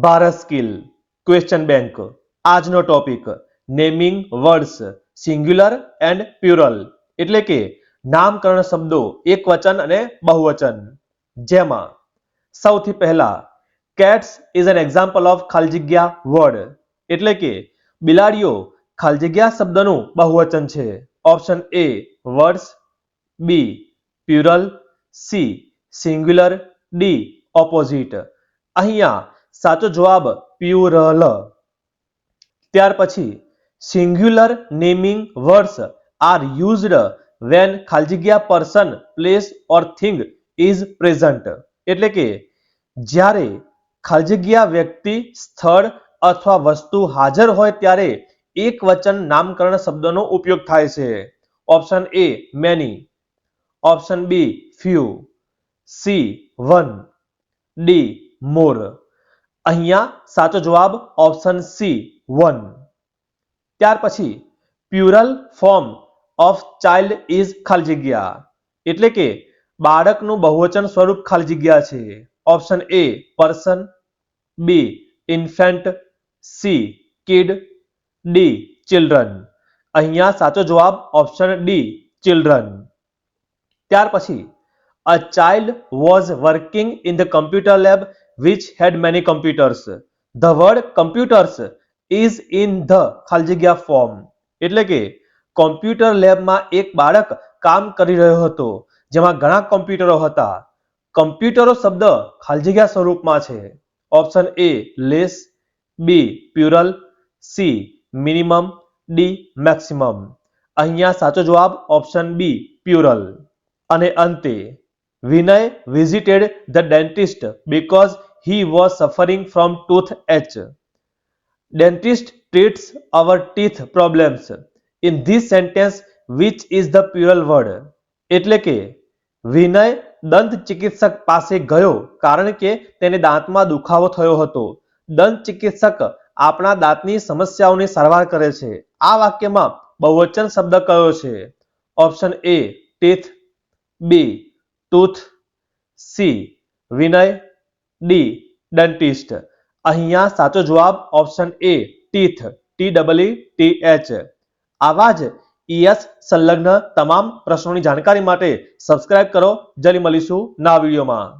Bharat skill question bank આજનો topic naming words singular and plural એટલે કે નામકરણ શબ્દો એકવચન અને બહુવચન જેમાં સૌથી પહેલા cats is an example of ખાલી જગ્યા વર્ડ એટલે કે બિલાડીઓ ખાલી જગ્યા શબ્દનું બહુવચન છે. Option A words, B plural, C singular, D opposite. અહીંયા સાચો જવાબ પ્યુરલ. ત્યાર પછી singular naming words are used when ખાલી જગ્યા person, place or thing is present એટલે કે જ્યારે ખાલી જગ્યા વ્યક્તિ, સ્થળ અથવા વસ્તુ હાજર હોય ત્યારે એકવચન નામકરણ શબ્દનો ઉપયોગ થાય છે. Option A many, option B few, C one, D more. અહીંયા સાચો જવાબ ઓપ્શન સી વન. ત્યાર પછી plural form of child is ખાલી જગ્યા એટલે કે બાળકનું બહુવચન સ્વરૂપ ખાલી જગ્યા છે. Option A person, B infant, C kid, D children. અહીંયા સાચો જવાબ ઓપ્શન ડી ચિલ્ડ્રન. ત્યાર પછી a child was working in the computer lab which had many computers. The word computers is in the ખાલી જગ્યા form એટલે કે computer લેબમાં એક બાળક કામ કરી રહ્યો હતો જેમાં ઘણા કોમ્પ્યુટરો હતા. કોમ્પ્યુટરો શબ્દ ખાલી જગ્યા સ્વરૂપમાં છે. Option A less, B plural, C minimum, D maximum. અહીંયા સાચો જવાબ ઓપ્શન બી પ્યુરલ. અને અંતે વિનય visited the dentist because he was suffering from toothache. Dentist treats our teeth problems. In this sentence, which is the plural word? એટલે કે વિનય દંત ચિકિત્સક પાસે ગયો કારણ કે તેને દાંતમાં દુખાવો થયો હતો. દંત ચિકિત્સક આપણા દાંતની સમસ્યાઓની સારવાર કરે છે. આ વાક્યમાં બહુવચન શબ્દ કયો છે? Option A teeth, B tooth, C વિનય, ડી ડેન્ટિસ્ટ. અહીંયા સાચો જવાબ ઓપ્શન એ ટીથ, TEETH. આવા જ ES સંલગ્ન તમામ પ્રશ્નોની જાણકારી માટે સબસ્ક્રાઇબ કરો. જલ્દી મળીશું નવા વિડીયોમાં.